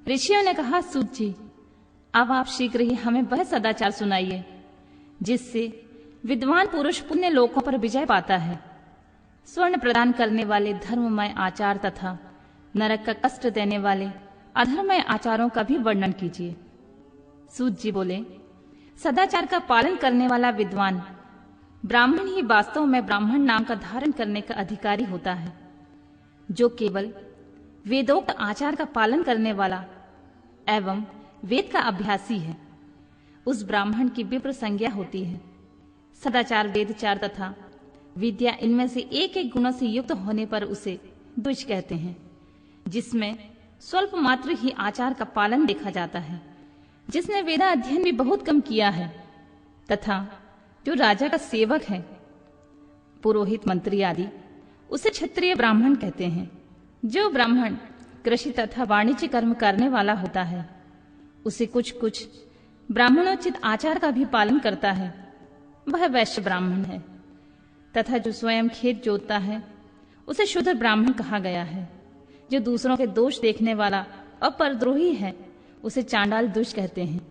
ऋषियों ने कहा, सूत जी, अब आप शीघ्र ही हमें वह सदाचार सुनाइए जिससे विद्वान पुरुष पुण्य लोकों पर विजय पाता है। स्वर्ण प्रदान करने वाले धर्ममय आचार तथा नरक का कष्ट देने वाले अधर्ममय आचारों का भी वर्णन कीजिए। सूत जी बोले, सदाचार का पालन करने वाला विद्वान ब्राह्मण ही वास्तव में ब्राह्मण नाम का धारण करने का अधिकारी होता है। जो केवल वेदोक्त आचार का पालन करने वाला एवं वेद का अभ्यासी है, उस ब्राह्मण की विप्र संज्ञा होती है। सदाचार, वेदचार तथा विद्या, इनमें से एक एक गुणों से युक्त होने पर उसे द्विज कहते हैं, जिसमें स्वल्प मात्र ही आचार का पालन देखा जाता है। जिसने वेदा अध्ययन भी बहुत कम किया है तथा जो राजा का सेवक है, पुरोहित, मंत्री आदि, उसे क्षत्रिय ब्राह्मण कहते हैं। जो ब्राह्मण कृषि तथा वाणिज्य कर्म करने वाला होता है, उसे कुछ कुछ ब्राह्मणोचित आचार का भी पालन करता है, वह वैश्य ब्राह्मण है। तथा जो स्वयं खेत जोतता है, उसे शूद्र ब्राह्मण कहा गया है। जो दूसरों के दोष देखने वाला अपरद्रोही है, उसे चांडाल दुष्ट कहते हैं।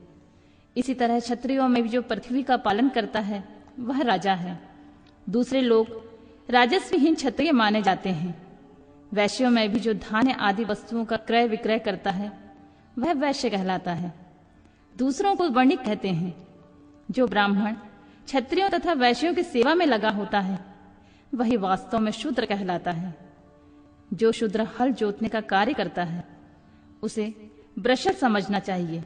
इसी तरह क्षत्रियों में भी जो पृथ्वी का पालन करता है, वह राजा है। दूसरे लोग राजस्वहीन क्षत्रिय माने जाते हैं। वैश्यों में भी जो धान्य आदि वस्तुओं का क्रय विक्रय करता है, वह वैश्य कहलाता है। दूसरों को वणिक कहते हैं। जो ब्राह्मण क्षत्रियों तथा वैश्यों की सेवा में लगा होता है, वही वास्तव में शूद्र कहलाता है। जो शूद्र हल जोतने का कार्य करता है, उसे ब्रशल समझना चाहिए।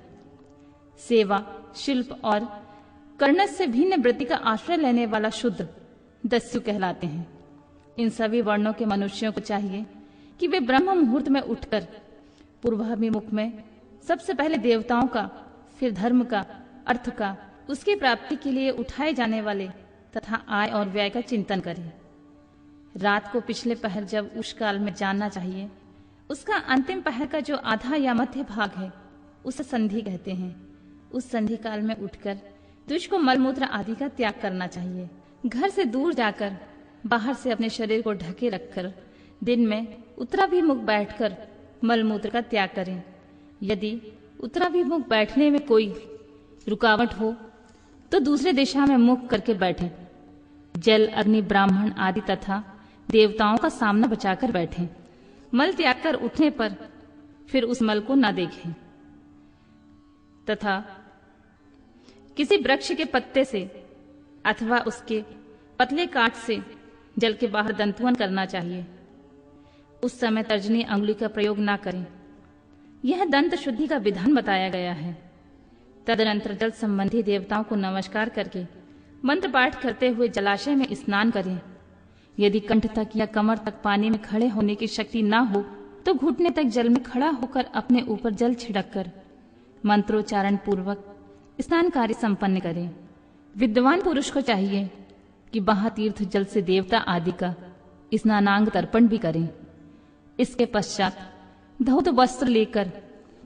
सेवा, शिल्प और कर्णस से भिन्न वृत्ति का आश्रय लेने वाला शूद्र दस्यु कहलाते हैं। इन सभी वर्णों के मनुष्यों को चाहिए कि वे ब्रह्म मुहूर्त में उठकर पूर्वाभिमुख में सबसे पहले देवताओं का, फिर धर्म का, अर्थ का, उसकी प्राप्ति के लिए उठाए जाने वाले तथा आय और व्यय का चिंतन करें। रात को पिछले पहर जब उस काल में जानना चाहिए, उसका अंतिम पहर का जो आधा या मध्य भाग है, उसे संधि कहते हैं। उस संधि काल में उठकर तुझको मलमूत्र आदि का त्याग करना चाहिए। घर से दूर जाकर बाहर से अपने शरीर को ढके रखकर दिन में उत्तराभिमुख बैठकर मलमूत्र का त्याग करें। यदि उत्तराभिमुख बैठने में कोई रुकावट हो तो दूसरे दिशा में मुख करके बैठें। जल, अग्नि, ब्राह्मण आदि तथा देवताओं का सामना बचाकर बैठें। मल त्याग कर उठने पर फिर उस मल को न देखें तथा किसी वृक्ष के पत्ते से अथवा उसके पतले काट से जल के बाहर दंतवन करना चाहिए। उस समय तर्जनी अंगुली का प्रयोग ना करें। यह दंत शुद्धि का विधान बताया गया है। तदनंतर जल संबंधी देवताओं को नमस्कार करके मंत्र पाठ करते हुए जलाशय में स्नान करें। यदि कंठ तक या कमर तक पानी में खड़े होने की शक्ति ना हो तो घुटने तक जल में खड़ा होकर अपने ऊपर जल छिड़क कर मंत्रोच्चारण पूर्वक स्नान कार्य संपन्न करें। विद्वान पुरुष को चाहिए कि महातीर्थ जल से देवता आदि का स्नानांग तर्पण भी करें। इसके पश्चात धौत वस्त्र लेकर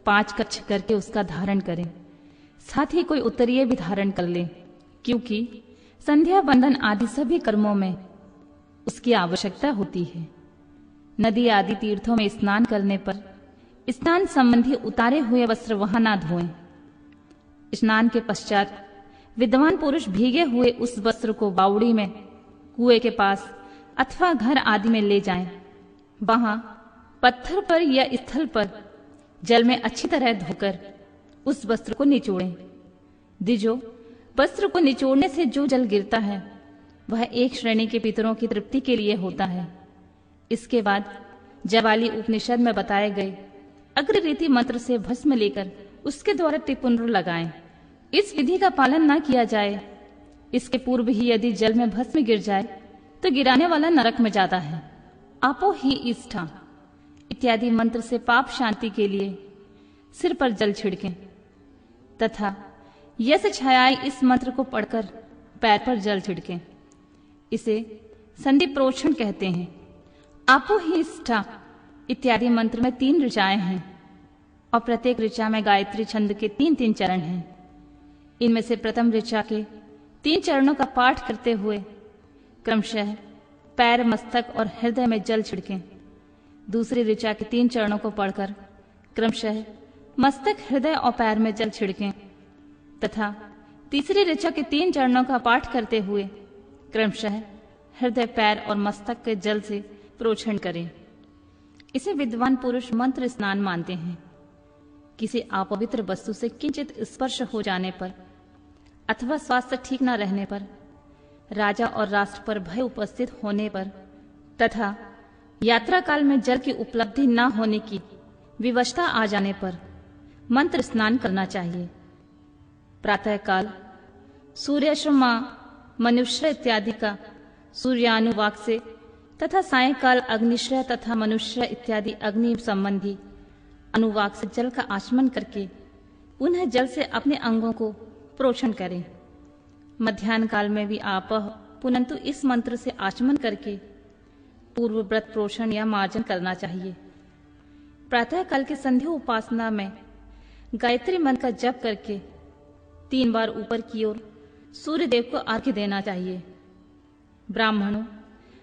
5 कच्छ करके उसका धारण करें। साथ ही कोई उत्तरीय भी धारण कर ले, क्योंकि संध्या वंदन आदि सभी कर्मों में उसकी आवश्यकता होती है। नदी आदि तीर्थों में स्नान करने पर स्नान संबंधी उतारे हुए वस्त्र वहां ना धोएं। स्नान के पश्चात विद्वान पुरुष भीगे हुए उस वस्त्र को बावड़ी में, कुएं के पास अथवा घर आदि में ले जाएं। वहां पत्थर पर या स्थल पर जल में अच्छी तरह धोकर उस वस्त्र को निचोड़ें। द्विजो, वस्त्र को निचोड़ने से जो जल गिरता है वह एक श्रेणी के पितरों की तृप्ति के लिए होता है। इसके बाद जवाली उपनिषद में बताए गए अग्र रीति मंत्र से भस्म लेकर उसके द्वारा त्रिपुंड्र लगाएं। इस विधि का पालन न किया जाए, इसके पूर्व ही यदि जल में भस्म गिर जाए तो गिराने वाला नरक में जाता है। आपो ही इष्ठा इत्यादि मंत्र से पाप शांति के लिए सिर पर जल छिड़कें तथा यश छायाई इस मंत्र को पढ़कर पैर पर जल छिड़कें। इसे संधि प्रोक्षण कहते हैं। आपो ही इष्ठा इत्यादि मंत्र में 3 ऋचाएं हैं और प्रत्येक ऋचा में गायत्री छंद के 3-3 चरण हैं। इनमें से प्रथम ऋचा के 3 चरणों का पाठ करते हुए क्रमशः पैर, मस्तक और हृदय में जल छिड़कें। दूसरी ऋचा के 3 चरणों को पढ़कर क्रमशः मस्तक, हृदय और पैर में जल छिड़कें तथा तीसरी ऋचा के 3 चरणों का पाठ करते हुए क्रमशः हृदय, पैर और मस्तक के जल से प्रोक्षण करें। इसे विद्वान पुरुष मंत्र स्नान मानते हैं। किसी अपवित्र वस्तु से किंचित स्पर्श हो जाने पर अथवा स्वास्थ्य ठीक न रहने पर, राजा और राष्ट्र पर भय उपस्थित होने पर तथा यात्रा काल में जल की उपलब्धि न होने की विवशता आ जाने पर मंत्र स्नान करना चाहिए। प्रातः काल सूर्याश्रमा, मनुष्य इत्यादि का सूर्यानुवाक से तथा सायंकाल अग्निश्रय तथा मनुष्य इत्यादि अग्नि संबंधी अनुवाक से जल का आचमन करके पुनः जल से अपने अंगों को प्रोक्षण करें। मध्याह्न काल में भी आपह पुनंतु इस मंत्र से आचमन करके पूर्व व्रत प्रोषण या मार्जन करना चाहिए। प्रातः काल की संध्या उपासना में गायत्री मंत्र का जप करके 3 बार ऊपर की ओर सूर्य देव को अर्घ्य देना चाहिए। ब्राह्मणों,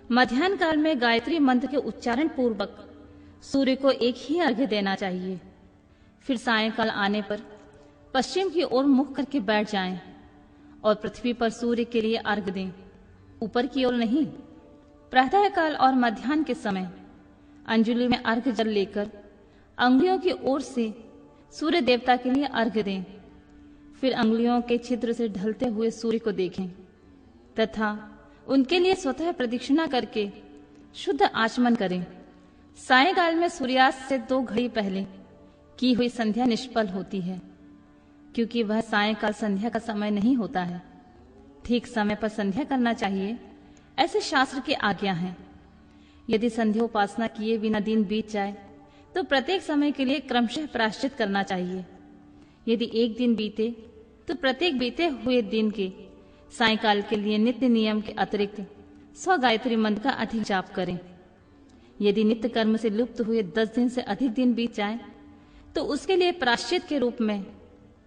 मध्याह्न काल में गायत्री मंत्र के उच्चारण पूर्वक सूर्य को एक ही अर्घ्य देना चाहिए। फिर सायंकाल आने पर पश्चिम की ओर मुख करके बैठ जाएं और पृथ्वी पर सूर्य के लिए अर्घ्य दें, ऊपर की ओर नहीं। प्रातः काल और मध्याह्न के समय अंजलि में अर्घ्य जल लेकर अंगुलियों की ओर से सूर्य देवता के लिए अर्घ्य दें। फिर अंगुलियों के छिद्र से ढलते हुए सूर्य को देखें तथा उनके लिए स्वतः प्रदक्षिणा करके शुद्ध आचमन करें। सायंकाल में सूर्यास्त से 2 घड़ी पहले की हुई संध्या निष्फल होती है, क्योंकि वह सायंकाल संध्या का समय नहीं होता है। ठीक समय पर संध्या करना चाहिए, ऐसे शास्त्र की आज्ञा है। यदि संध्या उपासना किए बिना दिन बीत जाए तो प्रत्येक समय के लिए क्रमशः प्रायश्चित करना चाहिए। यदि एक दिन बीते तो प्रत्येक बीते हुए दिन के सायंकाल के लिए नित्य नियम के अतिरिक्त 100 गायत्री मंत्र का अधिक जाप करें। यदि नित्य कर्म से लुप्त हुए 10 दिन से अधिक दिन बीत जाए तो उसके लिए प्रायश्चित के रूप में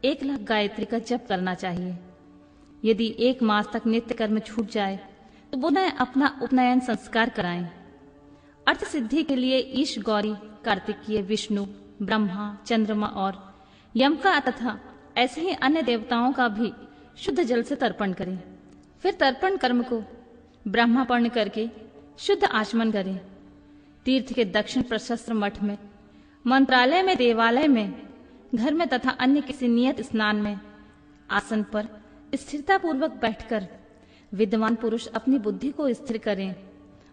1 लाख गायत्री का जप करना चाहिए। यदि 1 मास तक नित्य कर्म छूट जाए तो पुनः अपना उपनयन संस्कार कराएं। अर्थ सिद्धि के लिए ईश, गौरी, कार्तिकीय, विष्णु, ब्रह्मा, चंद्रमा और यम का तथा ऐसे ही अन्य देवताओं का भी शुद्ध जल से तर्पण करें। फिर तर्पण कर्म को ब्रह्मापर्ण करके शुद्ध आचमन करें। तीर्थ के दक्षिण प्रशस्त्र मठ में, मंत्रालय में, देवालय में, घर में तथा अन्य किसी नियत स्नान में आसन पर स्थिरता पूर्वक बैठकर विद्वान पुरुष अपनी बुद्धि को स्थिर करें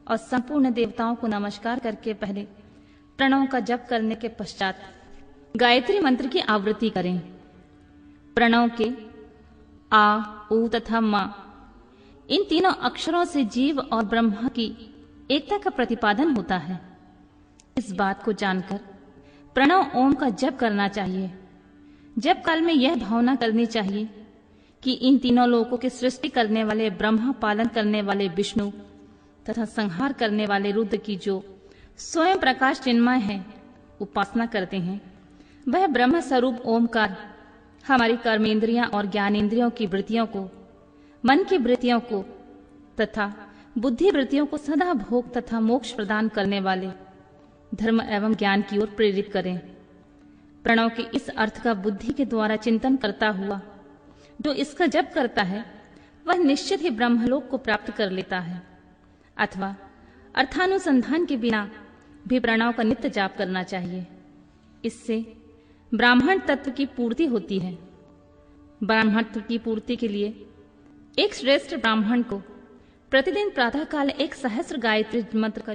और संपूर्ण देवताओं को नमस्कार करके पहले प्रणव का जप करने के पश्चात गायत्री मंत्र की आवृत्ति करें। प्रणव के आ, ऊ तथा मा, इन तीनों अक्षरों से जीव और ब्रह्मा की एकता का प्रतिपादन होता है। इस बात को जानकर प्रणव ओम का जप करना चाहिए। जप काल में यह भावना करनी चाहिए कि इन तीनों लोकों की सृष्टि करने वाले ब्रह्मा, पालन करने वाले विष्णु तथा संहार करने वाले रुद्र की जो स्वयं प्रकाश चिन्मय है उपासना करते हैं, वह ब्रह्म स्वरूप ओमकार हमारी कर्मेंद्रियां और ज्ञानेंद्रियों की वृत्तियों को, मन की वृत्तियों को तथा बुद्धि वृत्तियों को सदा भोग तथा मोक्ष प्रदान करने वाले धर्म एवं ज्ञान की ओर प्रेरित करें। प्रणव के इस अर्थ का बुद्धि के द्वारा चिंतन करता हुआ जो इसका जप करता है वह निश्चित ही ब्रह्मलोक को प्राप्त कर लेता है, अथवा अर्थानुसंधान के बिना भी प्रणव का नित्य जाप करना चाहिए। इससे ब्राह्मण तत्व की पूर्ति होती है। ब्राह्मण तत्व की पूर्ति के लिए एक श्रेष्ठ ब्राह्मण को प्रतिदिन प्रातःकाल 1 सहस्र गायत्री मंत्र का